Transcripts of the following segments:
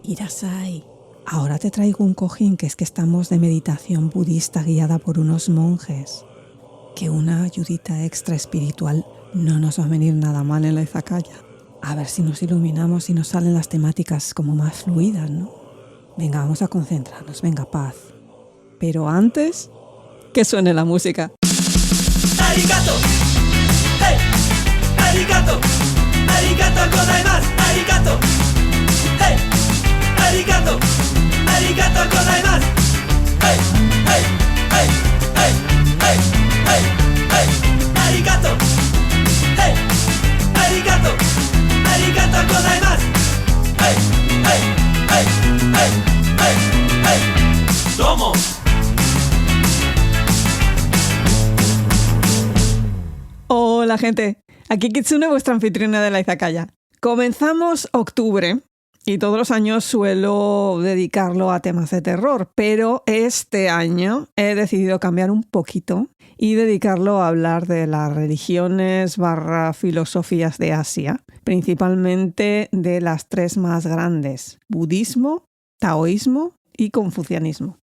Irasai, ahora te traigo un cojín que es que estamos de meditación budista guiada por unos monjes. Que una ayudita extra espiritual no nos va a venir nada mal en la izakaya. A ver si nos iluminamos y nos salen las temáticas como más fluidas, ¿no? Venga, vamos a concentrarnos, venga, paz. Pero antes, que suene la música. ¡Arigato! ¡Hey! ¡Arigato! ¡Arigato gozaimasu! ¡Arigato! ¡Hey! ¡Arigato! ¡Arigato gozaimasu! ¡Hey! ¡Hey! ¡Hey! ¡Hey! ¡Hey! ¡Hey! ¡Hey! ¡Arigato! ¡Hey! ¡Arigato! ¡Arigato gozaimasu! ¡Hey! ¡Hey! ¡Hey! ¡Hey! ¡Hey! ¡Hey! ¡Domo! Hola gente, aquí Kitsune, vuestra anfitriona de la izakaya. Comenzamos octubre y todos los años suelo dedicarlo a temas de terror, pero este año he decidido cambiar un poquito y dedicarlo a hablar de las religiones / filosofías de Asia, principalmente de las tres más grandes: budismo, taoísmo y confucianismo.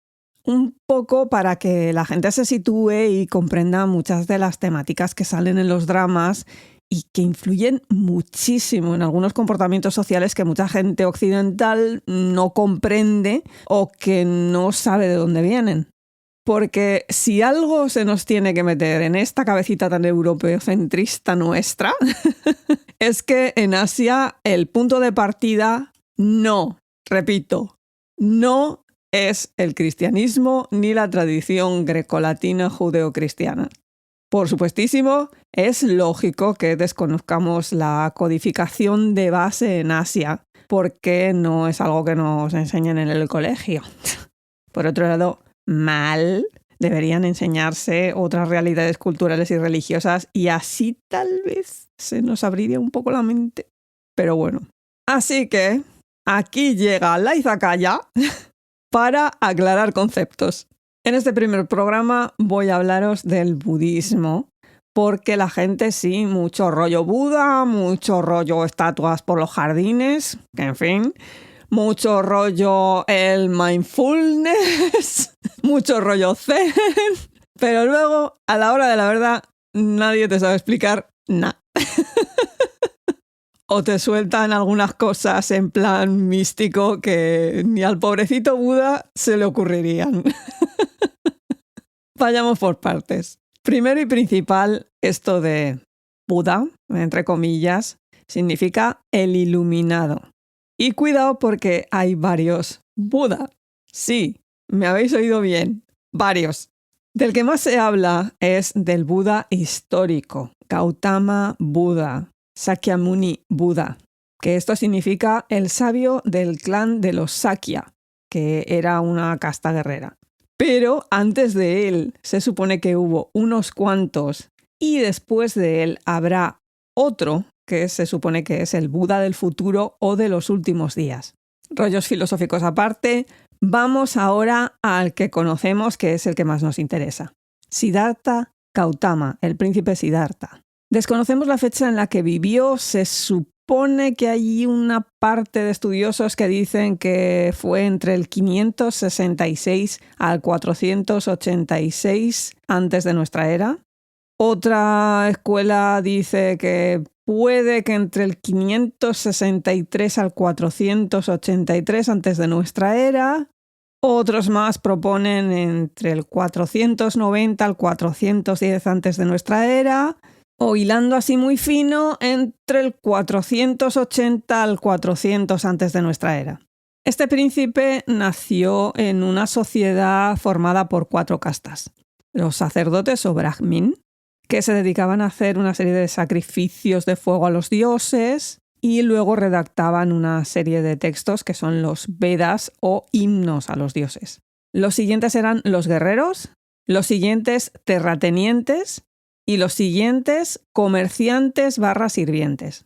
Un poco para que la gente se sitúe y comprenda muchas de las temáticas que salen en los dramas y que influyen muchísimo en algunos comportamientos sociales que mucha gente occidental no comprende o que no sabe de dónde vienen. Porque si algo se nos tiene que meter en esta cabecita tan europeocentrista nuestra, es que en Asia el punto de partida no es el cristianismo ni la tradición grecolatina judeocristiana. Por supuestísimo, es lógico que desconozcamos la codificación de base en Asia, porque no es algo que nos enseñen en el colegio. Por otro lado, mal, deberían enseñarse otras realidades culturales y religiosas y así tal vez se nos abriría un poco la mente. Pero bueno, así que aquí llega la izakaya para aclarar conceptos. En este primer programa voy a hablaros del budismo, porque la gente sí, mucho rollo Buda, mucho rollo estatuas por los jardines, que en fin, mucho rollo el mindfulness, mucho rollo zen, pero luego, a la hora de la verdad, nadie te sabe explicar nada. O te sueltan algunas cosas en plan místico que ni al pobrecito Buda se le ocurrirían. Vayamos por partes. Primero y principal, esto de Buda, entre comillas, significa el iluminado. Y cuidado porque hay varios Buda. Sí, me habéis oído bien, varios. Del que más se habla es del Buda histórico, Gautama Buda, Sakyamuni Buda, que esto significa el sabio del clan de los Sakya, que era una casta guerrera. Pero antes de él se supone que hubo unos cuantos y después de él habrá otro que se supone que es el Buda del futuro o de los últimos días. Rollos filosóficos aparte, vamos ahora al que conocemos, que es el que más nos interesa. Siddhartha Gautama, el príncipe Siddhartha. Desconocemos la fecha en la que vivió, se supone que hay una parte de estudiosos que dicen que fue entre el 566 al 486 antes de nuestra era. Otra escuela dice que puede que entre el 563 al 483 antes de nuestra era. Otros más proponen entre el 490 al 410 antes de nuestra era. O hilando así muy fino, entre el 480 al 400 antes de nuestra era. Este príncipe nació en una sociedad formada por 4 castas. Los sacerdotes o brahmin, que se dedicaban a hacer una serie de sacrificios de fuego a los dioses y luego redactaban una serie de textos que son los Vedas o himnos a los dioses. Los siguientes eran los guerreros, los siguientes terratenientes y los siguientes comerciantes / sirvientes.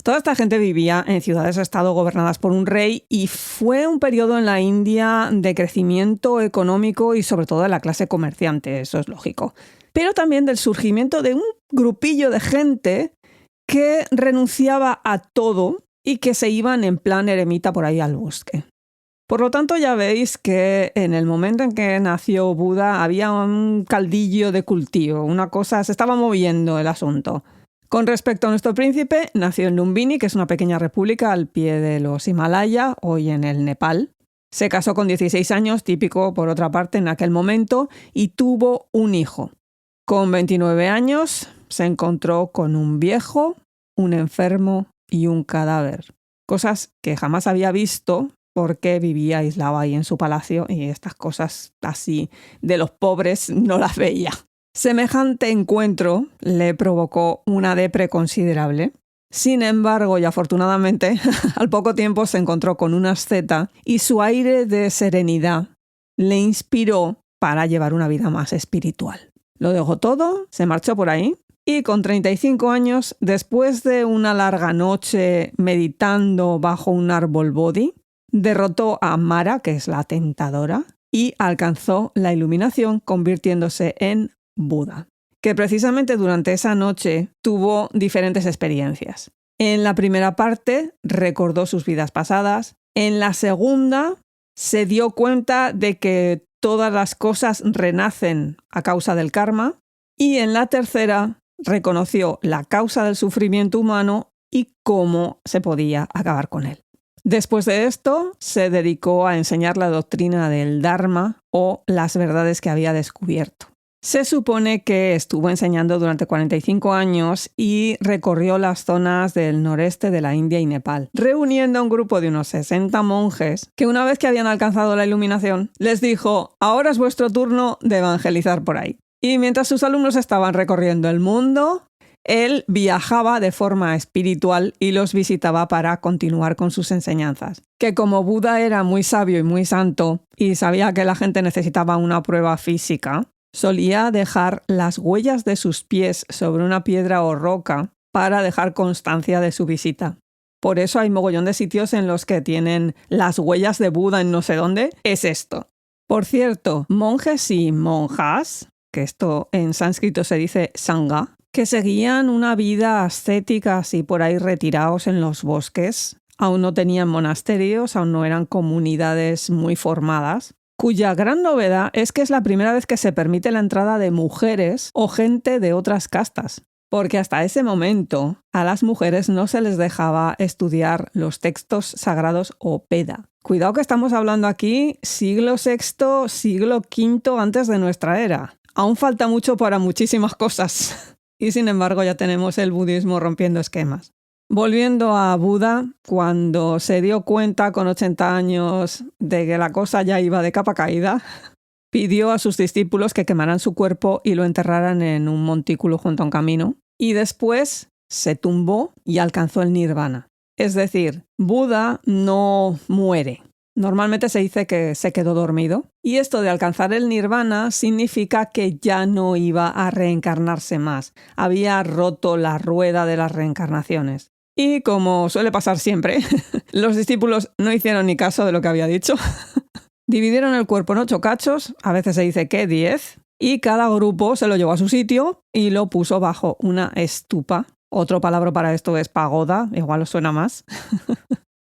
Toda esta gente vivía en ciudades-estado gobernadas por un rey y fue un periodo en la India de crecimiento económico y sobre todo de la clase comerciante, eso es lógico. Pero también del surgimiento de un grupillo de gente que renunciaba a todo y que se iban en plan eremita por ahí al bosque. Por lo tanto, ya veis que en el momento en que nació Buda había un caldillo de cultivo, una cosa, se estaba moviendo el asunto. Con respecto a nuestro príncipe, nació en Lumbini, que es una pequeña república al pie de los Himalaya, hoy en el Nepal. Se casó con 16 años, típico por otra parte en aquel momento, y tuvo un hijo. Con 29 años se encontró con un viejo, un enfermo y un cadáver. Cosas que jamás había visto porque vivía aislado ahí en su palacio y estas cosas así de los pobres no las veía. Semejante encuentro le provocó una depre considerable. Sin embargo, y afortunadamente, al poco tiempo se encontró con una asceta y su aire de serenidad le inspiró para llevar una vida más espiritual. Lo dejó todo, se marchó por ahí y con 35 años, después de una larga noche meditando bajo un árbol bodhi, derrotó a Mara, que es la tentadora, y alcanzó la iluminación convirtiéndose en Buda, que precisamente durante esa noche tuvo diferentes experiencias. En la primera parte recordó sus vidas pasadas, en la segunda se dio cuenta de que todas las cosas renacen a causa del karma y en la tercera reconoció la causa del sufrimiento humano y cómo se podía acabar con él. Después de esto, se dedicó a enseñar la doctrina del Dharma o las verdades que había descubierto. Se supone que estuvo enseñando durante 45 años y recorrió las zonas del noreste de la India y Nepal, reuniendo a un grupo de unos 60 monjes que una vez que habían alcanzado la iluminación, les dijo: ahora es vuestro turno de evangelizar por ahí. Y mientras sus alumnos estaban recorriendo el mundo, él viajaba de forma espiritual y los visitaba para continuar con sus enseñanzas. Que como Buda era muy sabio y muy santo y sabía que la gente necesitaba una prueba física, solía dejar las huellas de sus pies sobre una piedra o roca para dejar constancia de su visita. Por eso hay mogollón de sitios en los que tienen las huellas de Buda en no sé dónde. Es esto. Por cierto, monjes y monjas, que esto en sánscrito se dice sangha, que seguían una vida ascética así por ahí retirados en los bosques, aún no tenían monasterios, aún no eran comunidades muy formadas, cuya gran novedad es que es la primera vez que se permite la entrada de mujeres o gente de otras castas, porque hasta ese momento a las mujeres no se les dejaba estudiar los textos sagrados o Veda. Cuidado que estamos hablando aquí siglo VI, siglo V antes de nuestra era. Aún falta mucho para muchísimas cosas. Y sin embargo ya tenemos el budismo rompiendo esquemas. Volviendo a Buda, cuando se dio cuenta con 80 años de que la cosa ya iba de capa caída, pidió a sus discípulos que quemaran su cuerpo y lo enterraran en un montículo junto a un camino. Y después se tumbó y alcanzó el nirvana. Es decir, Buda no muere. Normalmente se dice que se quedó dormido. Y esto de alcanzar el nirvana significa que ya no iba a reencarnarse más. Había roto la rueda de las reencarnaciones. Y como suele pasar siempre, los discípulos no hicieron ni caso de lo que había dicho. Dividieron el cuerpo en 8 cachos, a veces se dice que 10, y cada grupo se lo llevó a su sitio y lo puso bajo una estupa. Otro palabra para esto es pagoda, igual os suena más.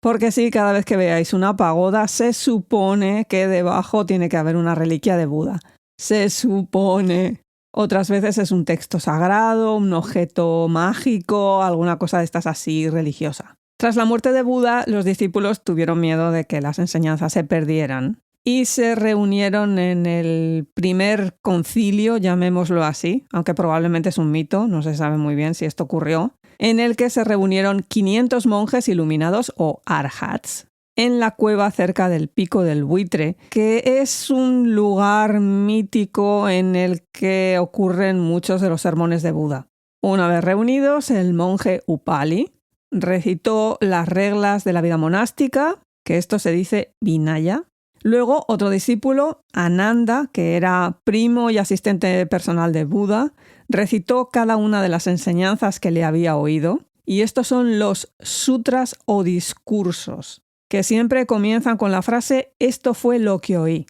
Porque sí, cada vez que veáis una pagoda, se supone que debajo tiene que haber una reliquia de Buda. Se supone. Otras veces es un texto sagrado, un objeto mágico, alguna cosa de estas así religiosa. Tras la muerte de Buda, los discípulos tuvieron miedo de que las enseñanzas se perdieran y se reunieron en el primer concilio, llamémoslo así, aunque probablemente es un mito, no se sabe muy bien si esto ocurrió, en el que se reunieron 500 monjes iluminados o arhats en la cueva cerca del Pico del Buitre, que es un lugar mítico en el que ocurren muchos de los sermones de Buda. Una vez reunidos, el monje Upali recitó las reglas de la vida monástica, que esto se dice Vinaya. Luego, otro discípulo, Ananda, que era primo y asistente personal de Buda, recitó cada una de las enseñanzas que le había oído. Y estos son los sutras o discursos, que siempre comienzan con la frase «esto fue lo que oí».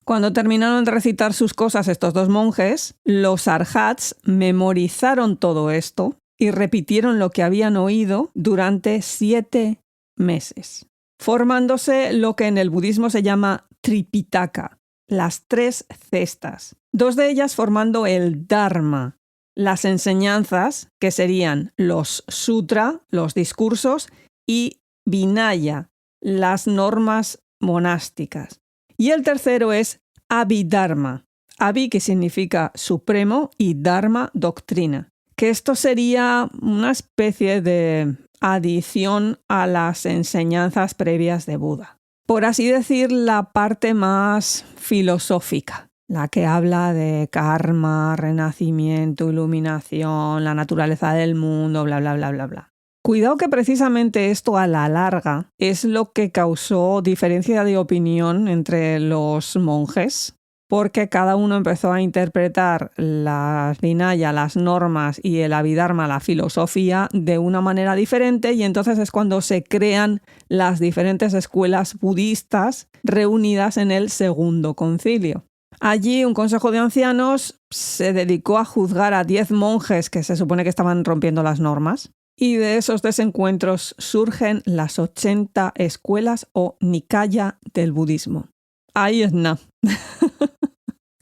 Cuando terminaron de recitar sus cosas estos dos monjes, los arhats memorizaron todo esto y repitieron lo que habían oído durante 7 meses. formándose lo que en el budismo se llama Tripitaka, las 3 cestas. 2 de ellas formando el Dharma, las enseñanzas, que serían los sutra, los discursos, y Vinaya, las normas monásticas. Y el tercero es Abhidharma. Abhi, que significa supremo, y Dharma, doctrina. Que esto sería una especie de adición a las enseñanzas previas de Buda. Por así decir, la parte más filosófica, la que habla de karma, renacimiento, iluminación, la naturaleza del mundo, bla, bla, bla, bla, bla. Cuidado que precisamente esto a la larga es lo que causó diferencia de opinión entre los monjes, porque cada uno empezó a interpretar las Vinaya, las normas, y el Abhidharma, la filosofía, de una manera diferente, y entonces es cuando se crean las diferentes escuelas budistas reunidas en el Segundo Concilio. Allí un consejo de ancianos se dedicó a juzgar a 10 monjes que se supone que estaban rompiendo las normas, y de esos desencuentros surgen las 80 escuelas o Nikaya del budismo. Ahí es nada.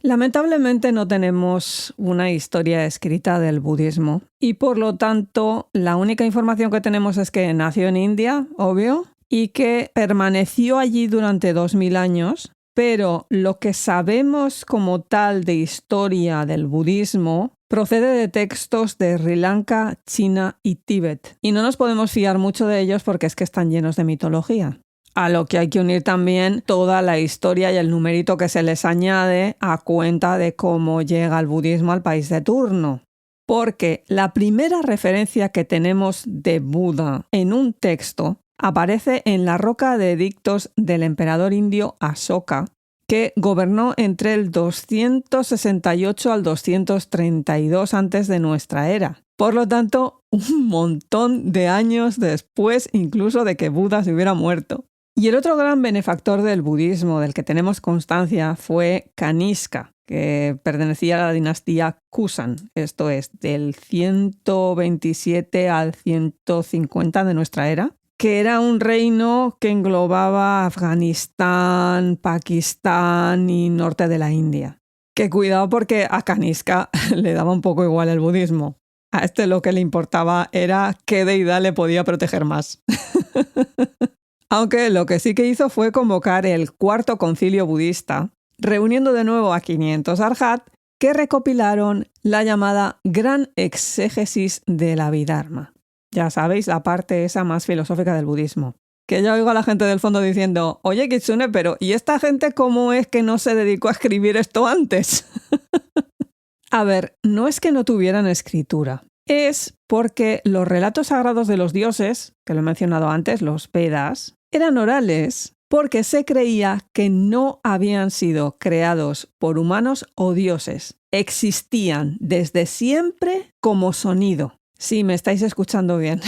Lamentablemente no tenemos una historia escrita del budismo y por lo tanto la única información que tenemos es que nació en India, obvio, y que permaneció allí durante 2000 años, pero lo que sabemos como tal de historia del budismo procede de textos de Sri Lanka, China y Tíbet. Y no nos podemos fiar mucho de ellos porque es que están llenos de mitología. A lo que hay que unir también toda la historia y el numerito que se les añade a cuenta de cómo llega el budismo al país de turno. Porque la primera referencia que tenemos de Buda en un texto aparece en la roca de edictos del emperador indio Asoka, que gobernó entre el 268 al 232 antes de nuestra era. Por lo tanto, un montón de años después incluso de que Buda se hubiera muerto. Y el otro gran benefactor del budismo del que tenemos constancia fue Kanishka, que pertenecía a la dinastía Kusan, esto es, del 127 al 150 de nuestra era, que era un reino que englobaba Afganistán, Pakistán y norte de la India. Que cuidado porque a Kanishka le daba un poco igual el budismo. A este lo que le importaba era qué deidad le podía proteger más. Aunque lo que sí que hizo fue convocar el Cuarto Concilio Budista, reuniendo de nuevo a 500 arhat que recopilaron la llamada Gran Exégesis del Abhidharma. Ya sabéis, la parte esa más filosófica del budismo. Que ya oigo a la gente del fondo diciendo, oye Kitsune, pero ¿y esta gente cómo es que no se dedicó a escribir esto antes? A ver, no es que no tuvieran escritura. Es porque los relatos sagrados de los dioses, que lo he mencionado antes, los Vedas, eran orales porque se creía que no habían sido creados por humanos o dioses. Existían desde siempre como sonido. Sí, me estáis escuchando bien.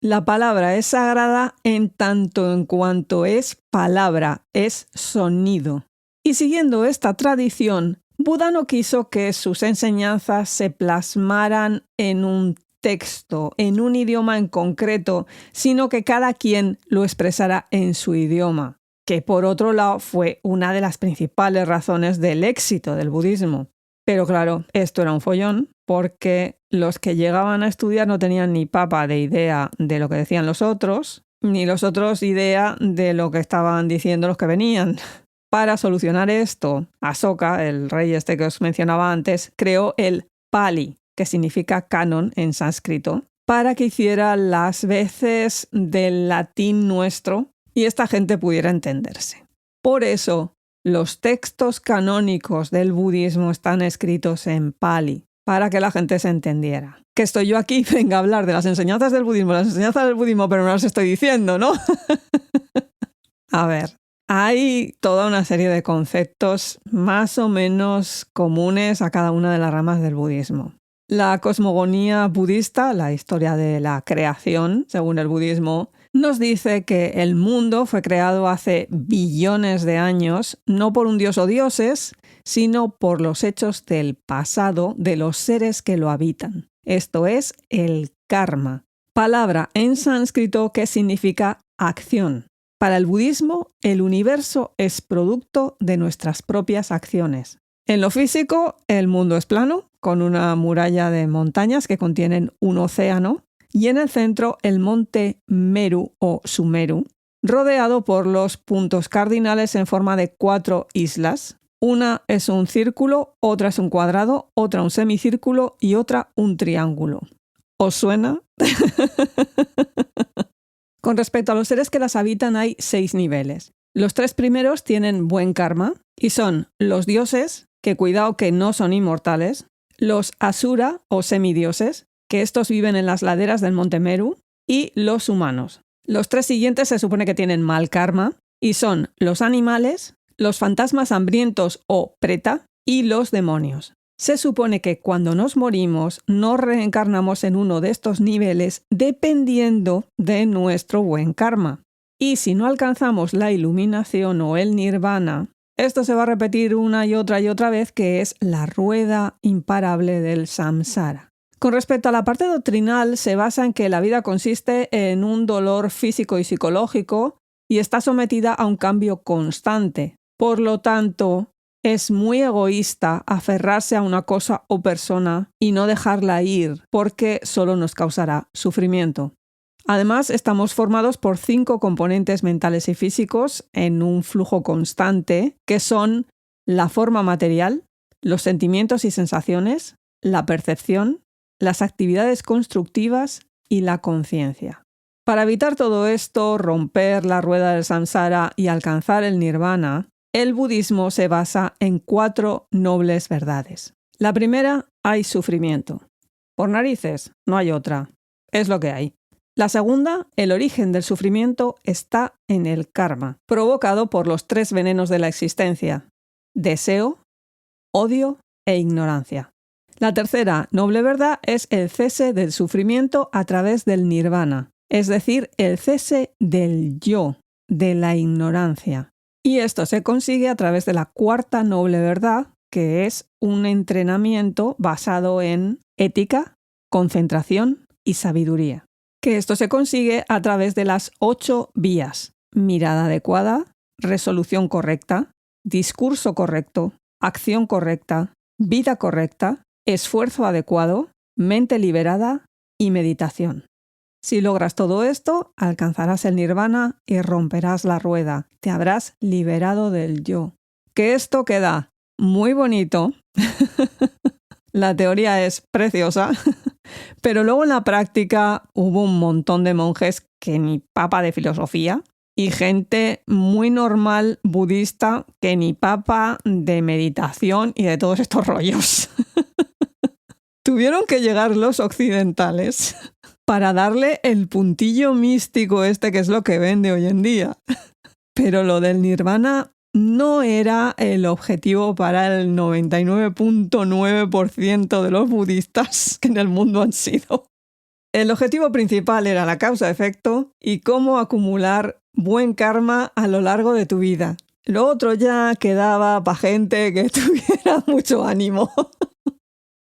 La palabra es sagrada en tanto en cuanto es palabra, es sonido. Y siguiendo esta tradición, Buda no quiso que sus enseñanzas se plasmaran en un texto, en un idioma en concreto, sino que cada quien lo expresara en su idioma, que por otro lado fue una de las principales razones del éxito del budismo. Pero claro, esto era un follón, porque los que llegaban a estudiar no tenían ni papa de idea de lo que decían los otros, ni los otros idea de lo que estaban diciendo los que venían. Para solucionar esto, Asoka, el rey este que os mencionaba antes, creó el Pali, que significa canon en sánscrito, para que hiciera las veces del latín nuestro y esta gente pudiera entenderse. Por eso, los textos canónicos del budismo están escritos en Pali, para que la gente se entendiera. Que estoy yo aquí, venga a hablar de las enseñanzas del budismo, pero no las estoy diciendo, ¿no? A ver, hay toda una serie de conceptos más o menos comunes a cada una de las ramas del budismo. La cosmogonía budista, la historia de la creación, según el budismo, nos dice que el mundo fue creado hace billones de años, no por un dios o dioses, sino por los hechos del pasado de los seres que lo habitan. Esto es el karma, palabra en sánscrito que significa acción. Para el budismo, el universo es producto de nuestras propias acciones. En lo físico, el mundo es plano, con una muralla de montañas que contienen un océano, y en el centro el monte Meru o Sumeru, rodeado por los puntos cardinales en forma de 4 islas. Una es un círculo, otra es un cuadrado, otra un semicírculo y otra un triángulo. ¿Os suena? Con respecto a los seres que las habitan hay 6 niveles. Los 3 primeros tienen buen karma y son los dioses, que cuidado que no son inmortales, los asura o semidioses, que estos viven en las laderas del monte Meru, y los humanos. Los 3 siguientes se supone que tienen mal karma y son los animales, los fantasmas hambrientos o preta y los demonios. Se supone que cuando nos morimos nos reencarnamos en uno de estos niveles dependiendo de nuestro buen karma. Y si no alcanzamos la iluminación o el nirvana, esto se va a repetir una y otra vez, que es la rueda imparable del samsara. Con respecto a la parte doctrinal, se basa en que la vida consiste en un dolor físico y psicológico y está sometida a un cambio constante. Por lo tanto, es muy egoísta aferrarse a una cosa o persona y no dejarla ir, porque solo nos causará sufrimiento. Además, estamos formados por 5 componentes mentales y físicos en un flujo constante, que son la forma material, los sentimientos y sensaciones, la percepción, las actividades constructivas y la conciencia. Para evitar todo esto, romper la rueda del samsara y alcanzar el nirvana, el budismo se basa en 4 nobles verdades. La primera, hay sufrimiento. Por narices, no hay otra. Es lo que hay. La segunda, el origen del sufrimiento está en el karma, provocado por los 3 venenos de la existencia: deseo, odio e ignorancia. La tercera noble verdad es el cese del sufrimiento a través del nirvana, es decir, el cese del yo, de la ignorancia. Y esto se consigue a través de la cuarta noble verdad, que es un entrenamiento basado en ética, concentración y sabiduría. Que esto se consigue a través de las 8 vías: mirada adecuada, resolución correcta, discurso correcto, acción correcta, vida correcta, esfuerzo adecuado, mente liberada y meditación. Si logras todo esto, alcanzarás el nirvana y romperás la rueda. Te habrás liberado del yo. Que esto queda muy bonito. La teoría es preciosa. Pero luego en la práctica hubo un montón de monjes que ni papa de filosofía y gente muy normal budista que ni papa de meditación y de todos estos rollos. Tuvieron que llegar los occidentales para darle el puntillo místico este, que es lo que vende hoy en día. Pero lo del nirvana no era el objetivo para el 99.9% de los budistas que en el mundo han sido. El objetivo principal era la causa-efecto y cómo acumular buen karma a lo largo de tu vida. Lo otro ya quedaba para gente que tuviera mucho ánimo.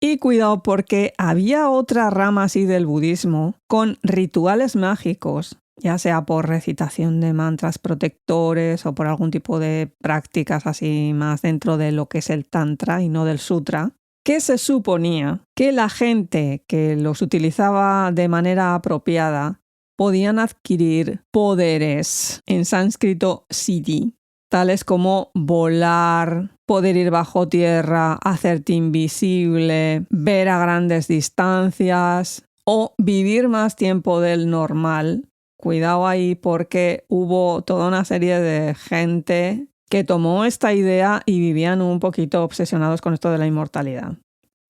Y cuidado, porque había otra rama así del budismo con rituales mágicos, ya sea por recitación de mantras protectores o por algún tipo de prácticas así más dentro de lo que es el tantra y no del sutra, que se suponía que la gente que los utilizaba de manera apropiada podían adquirir poderes, en sánscrito siddhi, tales como volar, poder ir bajo tierra, hacerte invisible, ver a grandes distancias o vivir más tiempo del normal. Cuidado ahí, porque hubo toda una serie de gente que tomó esta idea y vivían un poquito obsesionados con esto de la inmortalidad.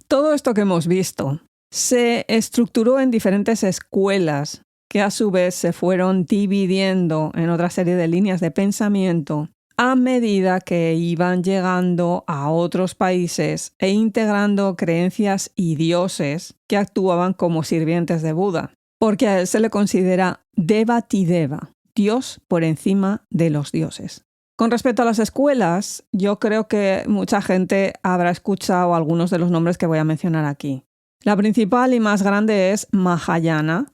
Todo esto que hemos visto se estructuró en diferentes escuelas que a su vez se fueron dividiendo en otra serie de líneas de pensamiento a medida que iban llegando a otros países e integrando creencias y dioses que actuaban como sirvientes de Buda, porque a él se le considera Devatideva, Dios por encima de los dioses. Con respecto a las escuelas, yo creo que mucha gente habrá escuchado algunos de los nombres que voy a mencionar aquí. La principal y más grande es Mahayana.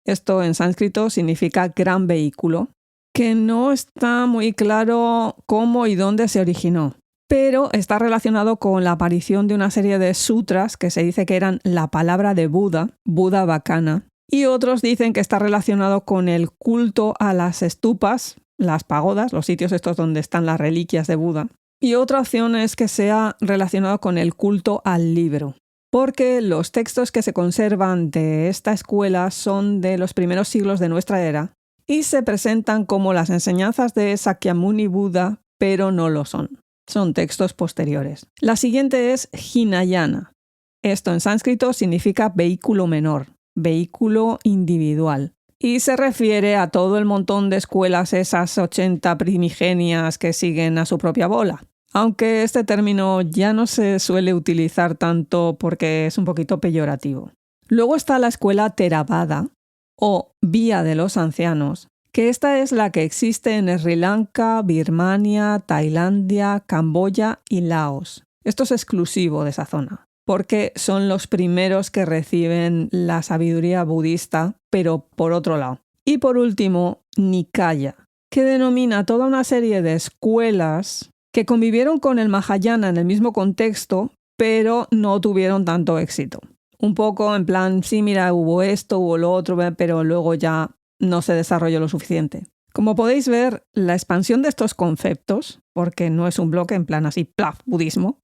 Esto en sánscrito significa gran vehículo, que no está muy claro cómo y dónde se originó, pero está relacionado con la aparición de una serie de sutras que se dice que eran la palabra de Buda, Buda Vakana, y otros dicen que está relacionado con el culto a las estupas, las pagodas, los sitios estos donde están las reliquias de Buda. Y otra opción es que sea relacionado con el culto al libro, porque los textos que se conservan de esta escuela son de los primeros siglos de nuestra era y se presentan como las enseñanzas de Sakyamuni Buda, pero no lo son. Son textos posteriores. La siguiente es Hinayana. Esto en sánscrito significa vehículo menor, vehículo individual. Y se refiere a todo el montón de escuelas, esas 80 primigenias que siguen a su propia bola. Aunque este término ya no se suele utilizar tanto porque es un poquito peyorativo. Luego está la escuela Theravada, o Vía de los Ancianos, que esta es la que existe en Sri Lanka, Birmania, Tailandia, Camboya y Laos. Esto es exclusivo de esa zona, porque son los primeros que reciben la sabiduría budista, pero por otro lado. Y por último, Nikaya, que denomina toda una serie de escuelas que convivieron con el Mahayana en el mismo contexto, pero no tuvieron tanto éxito. Un poco en plan, sí, mira, hubo esto, hubo lo otro, pero luego ya no se desarrolló lo suficiente. Como podéis ver, la expansión de estos conceptos, porque no es un bloque en plan así, plaf, budismo,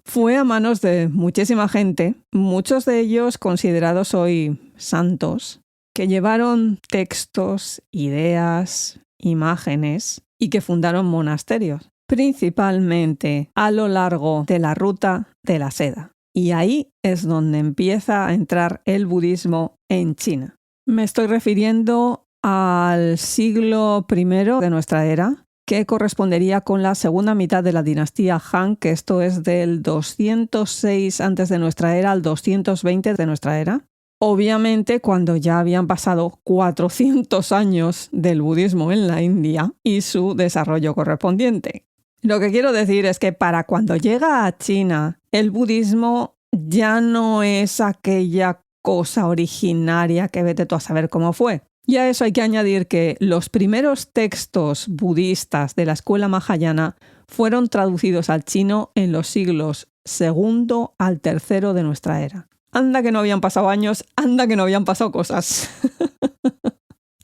fue a manos de muchísima gente, muchos de ellos considerados hoy santos, que llevaron textos, ideas, imágenes y que fundaron monasterios, principalmente a lo largo de la ruta de la seda. Y ahí es donde empieza a entrar el budismo en China. Me estoy refiriendo al siglo I de nuestra era, que correspondería con la segunda mitad de la dinastía Han, que esto es del 206 antes de nuestra era al 220 de nuestra era. Obviamente cuando ya habían pasado 400 años del budismo en la India y su desarrollo correspondiente. Lo que quiero decir es que para cuando llega a China, el budismo ya no es aquella cosa originaria que vete tú a saber cómo fue. Y a eso hay que añadir que los primeros textos budistas de la escuela Mahayana fueron traducidos al chino en los siglos II al III de nuestra era. Anda que no habían pasado años, anda que no habían pasado cosas.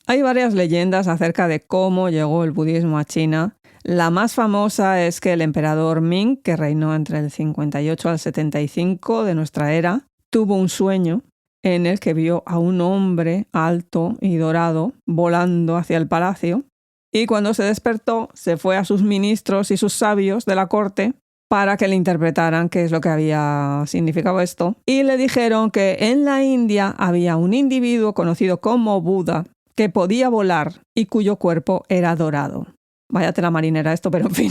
Hay varias leyendas acerca de cómo llegó el budismo a China. La más famosa es que el emperador Ming, que reinó entre el 58 al 75 de nuestra era, tuvo un sueño en el que vio a un hombre alto y dorado volando hacia el palacio, y cuando se despertó se fue a sus ministros y sus sabios de la corte para que le interpretaran qué es lo que había significado esto, y le dijeron que en la India había un individuo conocido como Buda que podía volar y cuyo cuerpo era dorado. Váyate la marinera esto, pero en fin.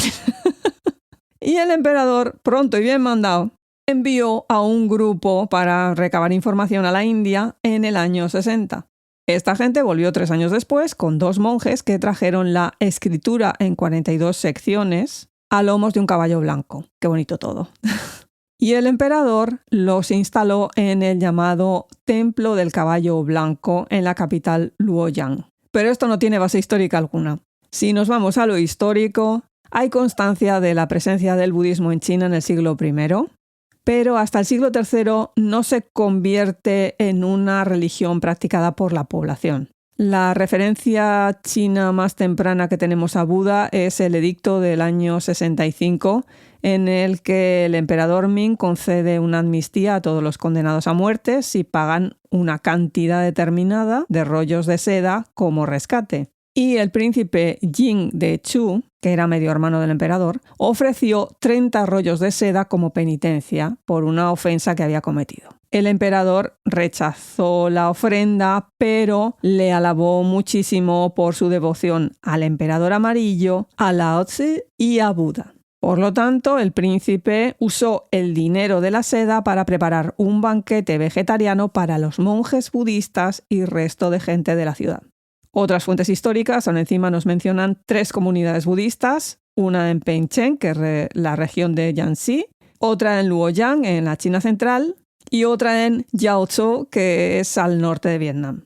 Y el emperador, pronto y bien mandado, envió a un grupo para recabar información a la India en el año 60. Esta gente volvió 3 años después con 2 monjes que trajeron la escritura en 42 secciones a lomos de un caballo blanco. Qué bonito todo. Y el emperador los instaló en el llamado Templo del Caballo Blanco en la capital Luoyang. Pero esto no tiene base histórica alguna. Si nos vamos a lo histórico, hay constancia de la presencia del budismo en China en el siglo I, pero hasta el siglo III no se convierte en una religión practicada por la población. La referencia china más temprana que tenemos a Buda es el edicto del año 65, en el que el emperador Ming concede una amnistía a todos los condenados a muerte si pagan una cantidad determinada de rollos de seda como rescate. Y el príncipe Jing de Chu, que era medio hermano del emperador, ofreció 30 rollos de seda como penitencia por una ofensa que había cometido. El emperador rechazó la ofrenda, pero le alabó muchísimo por su devoción al emperador amarillo, a Lao Tzu y a Buda. Por lo tanto, el príncipe usó el dinero de la seda para preparar un banquete vegetariano para los monjes budistas y resto de gente de la ciudad. Otras fuentes históricas aún encima nos mencionan 3 comunidades budistas, una en Pengcheng, que es la región de Jiangxi, otra en Luoyang, en la China central, y otra en Jiaozhou, que es al norte de Vietnam.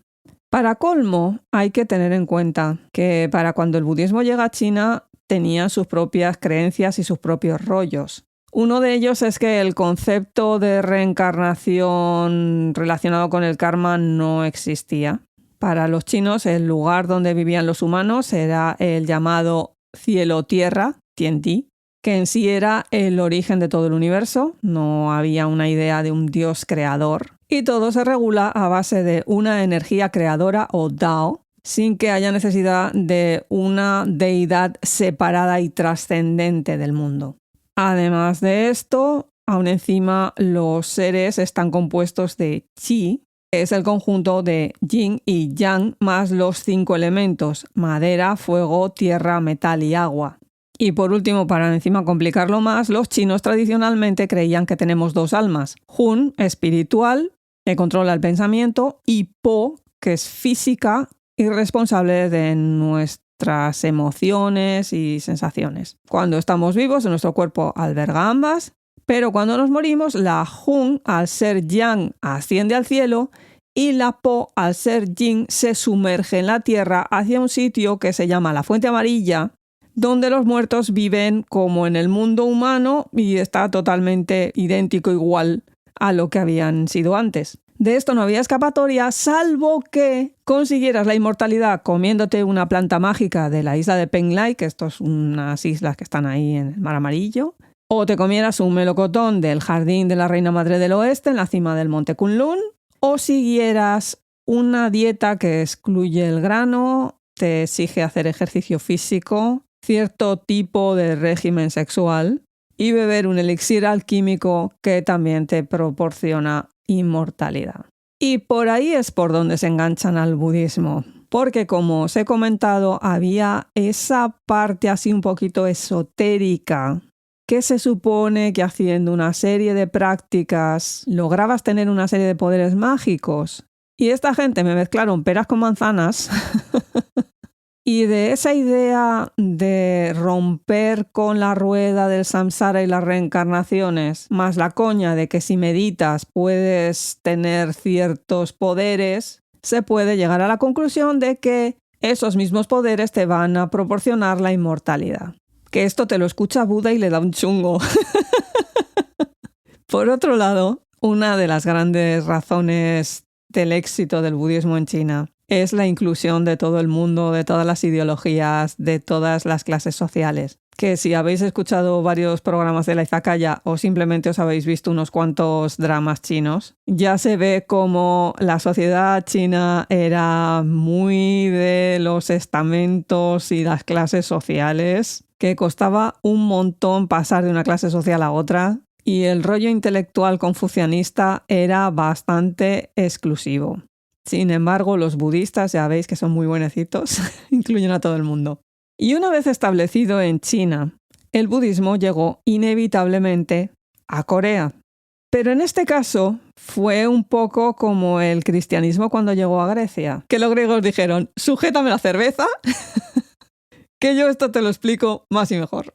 Para colmo, hay que tener en cuenta que para cuando el budismo llega a China tenía sus propias creencias y sus propios rollos. Uno de ellos es que el concepto de reencarnación relacionado con el karma no existía. Para los chinos, el lugar donde vivían los humanos era el llamado cielo-tierra, Tianti, que en sí era el origen de todo el universo. No había una idea de un dios creador. Y todo se regula a base de una energía creadora o Dao, sin que haya necesidad de una deidad separada y trascendente del mundo. Además de esto, aún encima los seres están compuestos de Qi, que es el conjunto de Yin y Yang más los 5 elementos: madera, fuego, tierra, metal y agua. Y por último, para encima complicarlo más, los chinos tradicionalmente creían que tenemos 2 almas: Hun, espiritual, que controla el pensamiento, y Po, que es física y responsable de nuestras emociones y sensaciones. Cuando estamos vivos, nuestro cuerpo alberga ambas, pero cuando nos morimos, la Hun, al ser Yang, asciende al cielo y la Po, al ser Yin, se sumerge en la tierra hacia un sitio que se llama la Fuente Amarilla, donde los muertos viven como en el mundo humano y está totalmente idéntico, igual a lo que habían sido antes. De esto no había escapatoria, salvo que consiguieras la inmortalidad comiéndote una planta mágica de la isla de Penglai, que esto es unas islas que están ahí en el Mar Amarillo, o te comieras un melocotón del jardín de la Reina Madre del Oeste en la cima del Monte Kunlun, o siguieras una dieta que excluye el grano, te exige hacer ejercicio físico, cierto tipo de régimen sexual y beber un elixir alquímico que también te proporciona inmortalidad. Y por ahí es por donde se enganchan al budismo, porque como os he comentado, había esa parte así un poquito esotérica que se supone que haciendo una serie de prácticas lograbas tener una serie de poderes mágicos. Y esta gente me mezclaron peras con manzanas y de esa idea de romper con la rueda del samsara y las reencarnaciones, más la coña de que si meditas puedes tener ciertos poderes, se puede llegar a la conclusión de que esos mismos poderes te van a proporcionar la inmortalidad. Que esto te lo escucha Buda y le da un chungo. Por otro lado, una de las grandes razones del éxito del budismo en China es la inclusión de todo el mundo, de todas las ideologías, de todas las clases sociales. Que si habéis escuchado varios programas de la Izakaya o simplemente os habéis visto unos cuantos dramas chinos, ya se ve como la sociedad china era muy de los estamentos y las clases sociales, que costaba un montón pasar de una clase social a otra, y el rollo intelectual confucianista era bastante exclusivo. Sin embargo, los budistas ya veis que son muy buenecitos, incluyen a todo el mundo. Y una vez establecido en China, el budismo llegó inevitablemente a Corea. Pero en este caso fue un poco como el cristianismo cuando llegó a Grecia, que los griegos dijeron: sujétame la cerveza, que yo esto te lo explico más y mejor.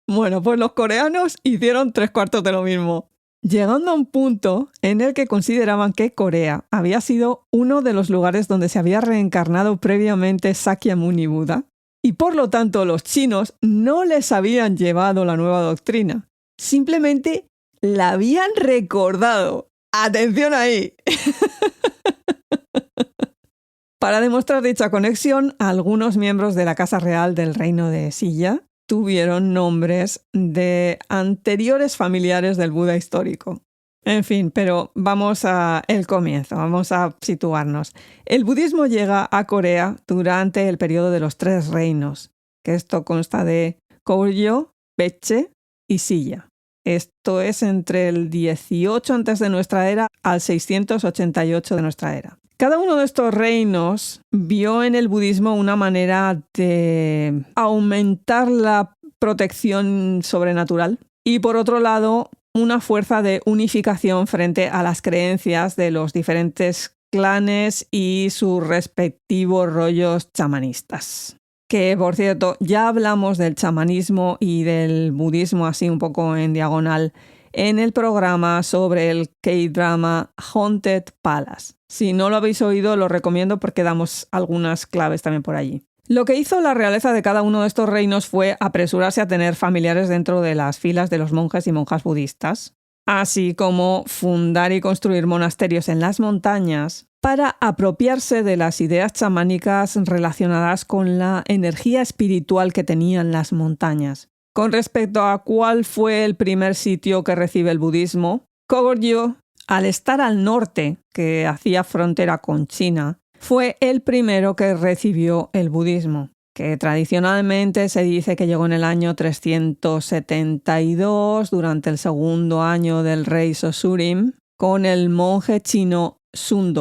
Bueno, pues los coreanos hicieron 3/4 de lo mismo, llegando a un punto en el que consideraban que Corea había sido uno de los lugares donde se había reencarnado previamente Sakyamuni Buda, y por lo tanto los chinos no les habían llevado la nueva doctrina, simplemente la habían recordado. ¡Atención ahí! Para demostrar dicha conexión, algunos miembros de la Casa Real del Reino de Silla tuvieron nombres de anteriores familiares del Buda histórico. En fin, pero vamos al comienzo, vamos a situarnos. El budismo llega a Corea durante el periodo de los 3 reinos, que esto consta de Goryeo, Baekje y Silla. Esto es entre el 18 antes de nuestra era al 688 de nuestra era. Cada uno de estos reinos vio en el budismo una manera de aumentar la protección sobrenatural y, por otro lado, una fuerza de unificación frente a las creencias de los diferentes clanes y sus respectivos rollos chamanistas. Que, por cierto, ya hablamos del chamanismo y del budismo así un poco en diagonal en el programa sobre el K-drama Haunted Palace. Si no lo habéis oído, lo recomiendo porque damos algunas claves también por allí. Lo que hizo la realeza de cada uno de estos reinos fue apresurarse a tener familiares dentro de las filas de los monjes y monjas budistas, así como fundar y construir monasterios en las montañas para apropiarse de las ideas chamánicas relacionadas con la energía espiritual que tenían las montañas. Con respecto a cuál fue el primer sitio que recibe el budismo, Goguryeo, al estar al norte, que hacía frontera con China, fue el primero que recibió el budismo, que tradicionalmente se dice que llegó en el año 372 durante el segundo año del rey Sosurim con el monje chino Sun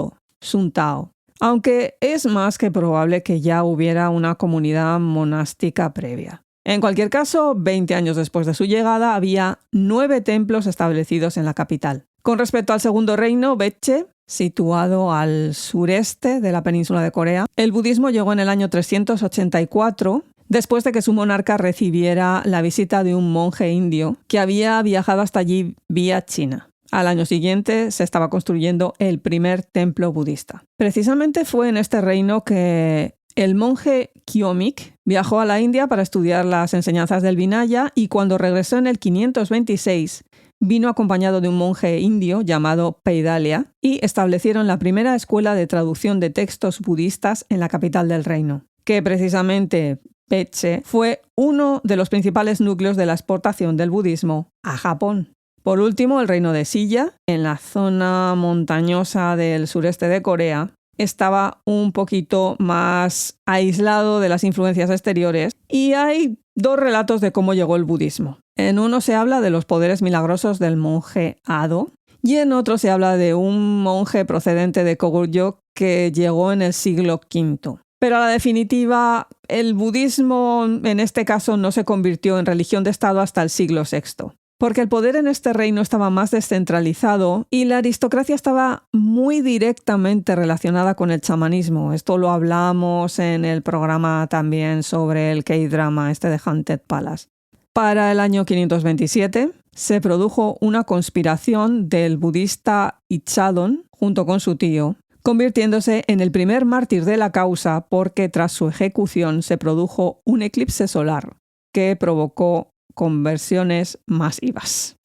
Tao, aunque es más que probable que ya hubiera una comunidad monástica previa. En cualquier caso, 20 años después de su llegada, había 9 templos establecidos en la capital. Con respecto al segundo reino, Baekje, situado al sureste de la península de Corea, el budismo llegó en el año 384, después de que su monarca recibiera la visita de un monje indio que había viajado hasta allí vía China. Al año siguiente se estaba construyendo el primer templo budista. Precisamente fue en este reino que el monje Kyomik viajó a la India para estudiar las enseñanzas del Vinaya y cuando regresó en el 526 vino acompañado de un monje indio llamado Peidalia y establecieron la primera escuela de traducción de textos budistas en la capital del reino, que precisamente Baekje fue uno de los principales núcleos de la exportación del budismo a Japón. Por último, el reino de Silla, en la zona montañosa del sureste de Corea, estaba un poquito más aislado de las influencias exteriores y hay 2 relatos de cómo llegó el budismo. En uno se habla de los poderes milagrosos del monje Ado y en otro se habla de un monje procedente de Goguryeo que llegó en el siglo V. Pero a la definitiva, el budismo en este caso no se convirtió en religión de Estado hasta el siglo VI. Porque el poder en este reino estaba más descentralizado y la aristocracia estaba muy directamente relacionada con el chamanismo. Esto lo hablamos en el programa también sobre el K-drama de Haunted Palace. Para el año 527 se produjo una conspiración del budista Ichadon junto con su tío, convirtiéndose en el primer mártir de la causa porque tras su ejecución se produjo un eclipse solar que provocó conversiones masivas.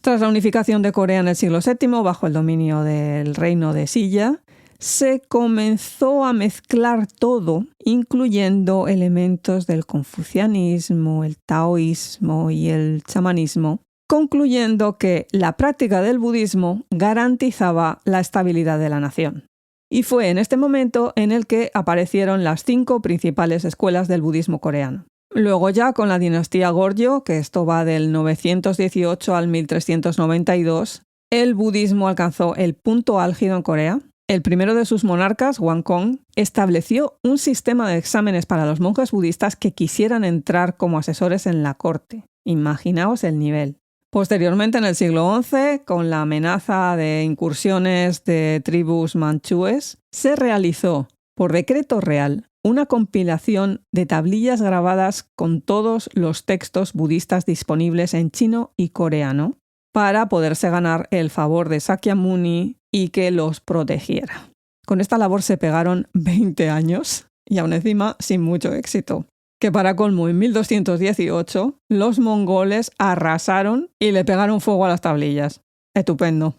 Tras la unificación de Corea en el siglo VII, bajo el dominio del reino de Silla, se comenzó a mezclar todo, incluyendo elementos del confucianismo, el taoísmo y el chamanismo, concluyendo que la práctica del budismo garantizaba la estabilidad de la nación. Y fue en este momento en el que aparecieron las 5 principales escuelas del budismo coreano. Luego ya con la dinastía Goryeo, que esto va del 918 al 1392, el budismo alcanzó el punto álgido en Corea. El primero de sus monarcas, Wangkong, estableció un sistema de exámenes para los monjes budistas que quisieran entrar como asesores en la corte. Imaginaos el nivel. Posteriormente, en el siglo XI, con la amenaza de incursiones de tribus manchúes, se realizó, por decreto real, una compilación de tablillas grabadas con todos los textos budistas disponibles en chino y coreano para poderse ganar el favor de Sakyamuni y que los protegiera. Con esta labor se pegaron 20 años y aún encima sin mucho éxito, que para colmo en 1218 los mongoles arrasaron y le pegaron fuego a las tablillas. Estupendo.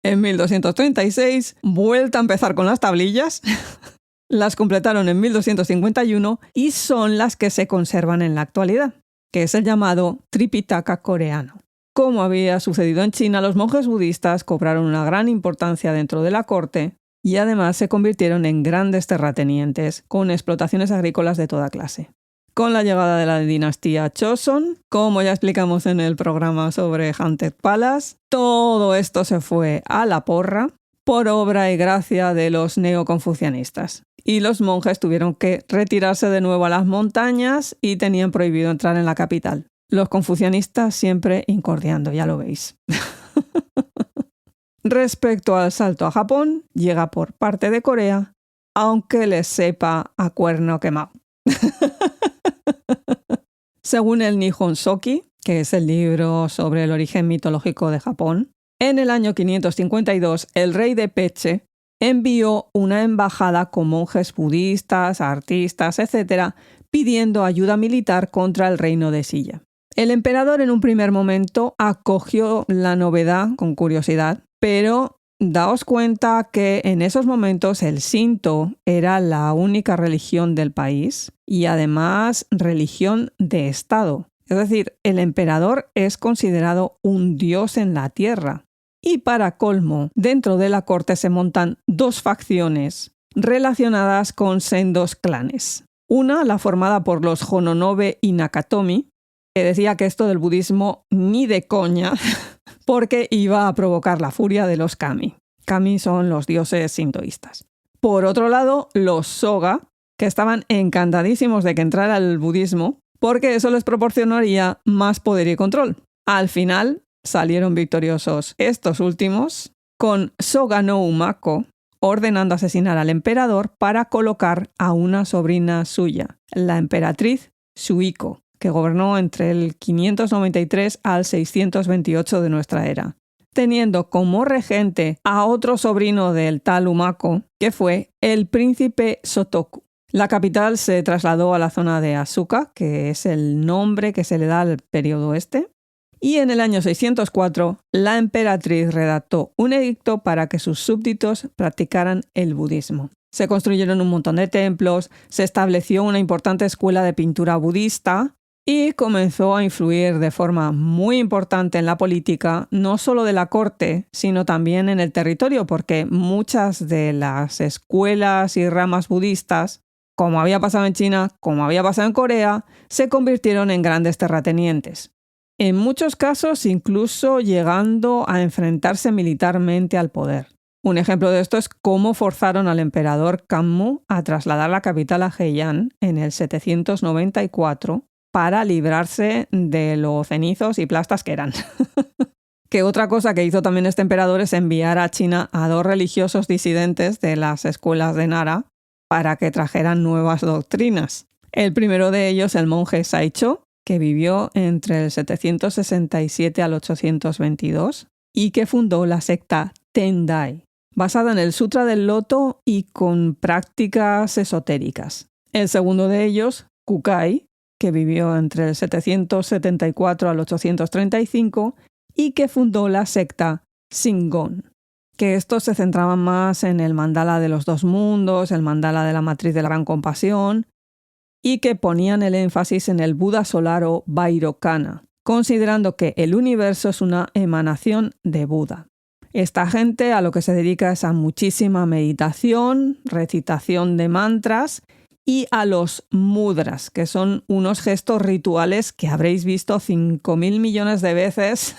En 1236, vuelta a empezar con las tablillas. Las completaron en 1251 y son las que se conservan en la actualidad, que es el llamado Tripitaka coreano. Como había sucedido en China, los monjes budistas cobraron una gran importancia dentro de la corte y además se convirtieron en grandes terratenientes con explotaciones agrícolas de toda clase. Con la llegada de la dinastía Joseon, como ya explicamos en el programa sobre Haunted Palace, todo esto se fue a la porra por obra y gracia de los neoconfucianistas. Y los monjes tuvieron que retirarse de nuevo a las montañas y tenían prohibido entrar en la capital. Los confucianistas siempre incordiando, ya lo veis. Respecto al salto a Japón, llega por parte de Corea, aunque les sepa a cuerno quemado. Según el Nihon Shoki, que es el libro sobre el origen mitológico de Japón, en el año 552 el rey de Peche envió una embajada con monjes budistas, artistas, etc., pidiendo ayuda militar contra el reino de Silla. El emperador en un primer momento acogió la novedad con curiosidad, pero daos cuenta que en esos momentos el Shinto era la única religión del país y además religión de Estado. Es decir, el emperador es considerado un dios en la tierra. Y para colmo, dentro de la corte se montan dos facciones relacionadas con sendos clanes. Una, la formada por los Hononobe y Nakatomi, que decía que esto del budismo ni de coña, porque iba a provocar la furia de los kami. Kami son los dioses sintoístas. Por otro lado, los Soga, que estaban encantadísimos de que entrara el budismo, porque eso les proporcionaría más poder y control. Al final salieron victoriosos estos últimos, con Soga no Umako ordenando asesinar al emperador para colocar a una sobrina suya, la emperatriz Shuiko, que gobernó entre el 593 al 628 de nuestra era, teniendo como regente a otro sobrino del tal Umako, que fue el príncipe Sotoku. La capital se trasladó a la zona de Asuka, que es el nombre que se le da al periodo este, y en el año 604 la emperatriz redactó un edicto para que sus súbditos practicaran el budismo. Se construyeron un montón de templos, se estableció una importante escuela de pintura budista y comenzó a influir de forma muy importante en la política, no solo de la corte, sino también en el territorio, porque muchas de las escuelas y ramas budistas, como había pasado en China, como había pasado en Corea, se convirtieron en grandes terratenientes. En muchos casos incluso llegando a enfrentarse militarmente al poder. Un ejemplo de esto es cómo forzaron al emperador Kanmu a trasladar la capital a Heian en el 794 para librarse de los cenizos y plastas que eran. Que otra cosa que hizo también este emperador es enviar a China a dos religiosos disidentes de las escuelas de Nara para que trajeran nuevas doctrinas. El primero de ellos, el monje Saicho, que vivió entre el 767 al 822 y que fundó la secta Tendai, basada en el Sutra del Loto y con prácticas esotéricas. El segundo de ellos, Kukai, que vivió entre el 774 al 835 y que fundó la secta Shingon, que estos se centraban más en el mandala de los dos mundos, el mandala de la matriz de la gran compasión, y que ponían el énfasis en el Buda solar o Vairocana, considerando que el universo es una emanación de Buda. Esta gente a lo que se dedica es a muchísima meditación, recitación de mantras y a los mudras, que son unos gestos rituales que habréis visto 5.000 millones de veces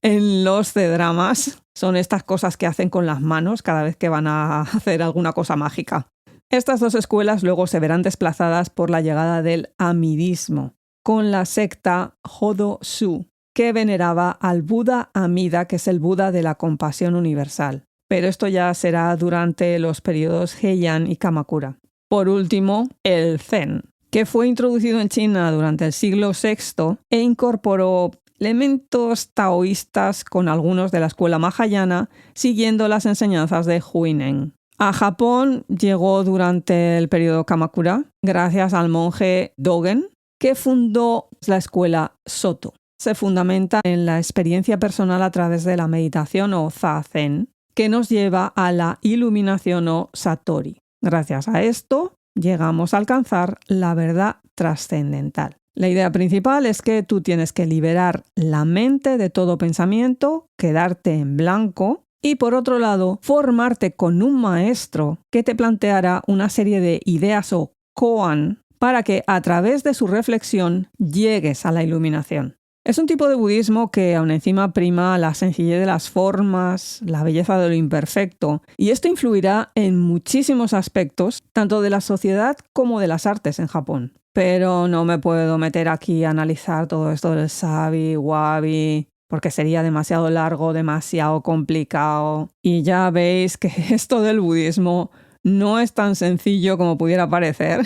en los C-dramas. Son estas cosas que hacen con las manos cada vez que van a hacer alguna cosa mágica. Estas dos escuelas luego se verán desplazadas por la llegada del amidismo, con la secta Hodo-Su, que veneraba al Buda Amida, que es el Buda de la compasión universal. Pero esto ya será durante los periodos Heian y Kamakura. Por último, el Zen, que fue introducido en China durante el siglo VI e incorporó elementos taoístas con algunos de la escuela mahayana, siguiendo las enseñanzas de Huineng. A Japón llegó durante el periodo Kamakura, gracias al monje Dogen, que fundó la escuela Soto. Se fundamenta en la experiencia personal a través de la meditación o zazen, que nos lleva a la iluminación o satori. Gracias a esto, llegamos a alcanzar la verdad trascendental. La idea principal es que tú tienes que liberar la mente de todo pensamiento, quedarte en blanco, y por otro lado, formarte con un maestro que te planteará una serie de ideas o koan para que a través de su reflexión llegues a la iluminación. Es un tipo de budismo que aún encima prima la sencillez de las formas, la belleza de lo imperfecto, y esto influirá en muchísimos aspectos, tanto de la sociedad como de las artes en Japón. Pero no me puedo meter aquí a analizar todo esto del sabi, wabi, porque sería demasiado largo, demasiado complicado. Y ya veis que esto del budismo no es tan sencillo como pudiera parecer.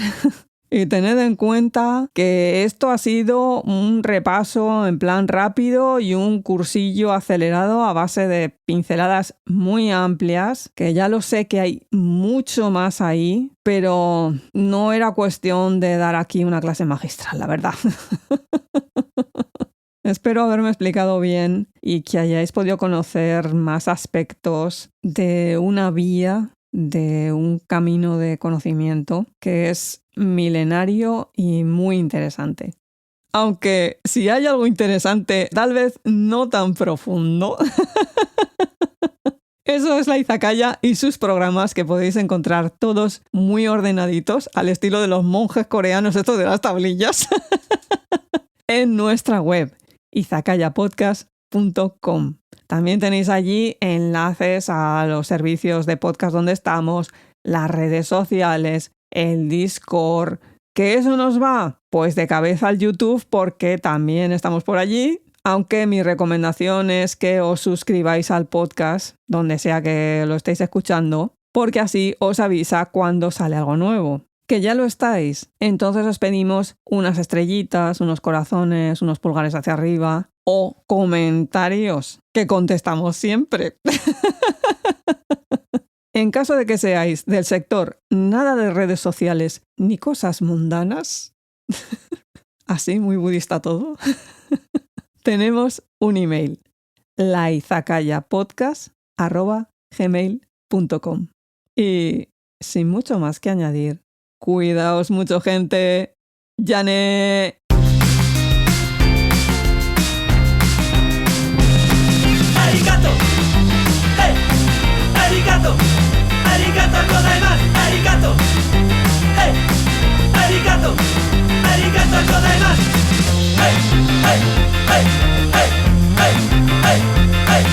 Y tened en cuenta que esto ha sido un repaso en plan rápido y un cursillo acelerado a base de pinceladas muy amplias, que ya lo sé que hay mucho más ahí, pero no era cuestión de dar aquí una clase magistral, la verdad. Espero haberme explicado bien y que hayáis podido conocer más aspectos de una vía, de un camino de conocimiento que es milenario y muy interesante. Aunque si hay algo interesante, tal vez no tan profundo, eso es la izakaya y sus programas que podéis encontrar todos muy ordenaditos, al estilo de los monjes coreanos estos de las tablillas, en nuestra web, izakayapodcast.com. También tenéis allí enlaces a los servicios de podcast donde estamos, las redes sociales, el Discord. ¿Que eso nos va? Pues de cabeza al YouTube, porque también estamos por allí. Aunque mi recomendación es que os suscribáis al podcast, donde sea que lo estéis escuchando, porque así os avisa cuando sale algo nuevo. Que ya lo estáis. Entonces os pedimos unas estrellitas, unos corazones, unos pulgares hacia arriba o comentarios, que contestamos siempre. En caso de que seáis del sector nada de redes sociales ni cosas mundanas, así muy budista todo, tenemos un email, laizakayapodcast@gmail.com. Y sin mucho más que añadir, cuidaos mucho, gente. ¡Yane! Arigato, hey, arigato, arigato gozaimasu, arigato, hey, arigato, arigato gozaimasu, hey, hey, hey, hey, hey, hey, hey,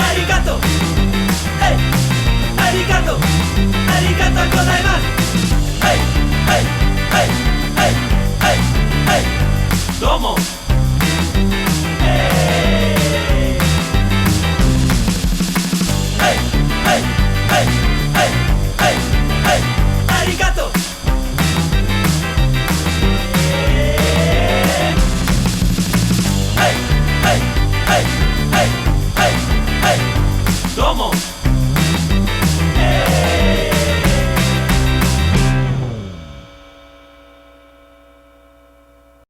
arigato, hey, arigato, arigato gozaimasu, hey, hey, hey, hey, hey, hey, domo.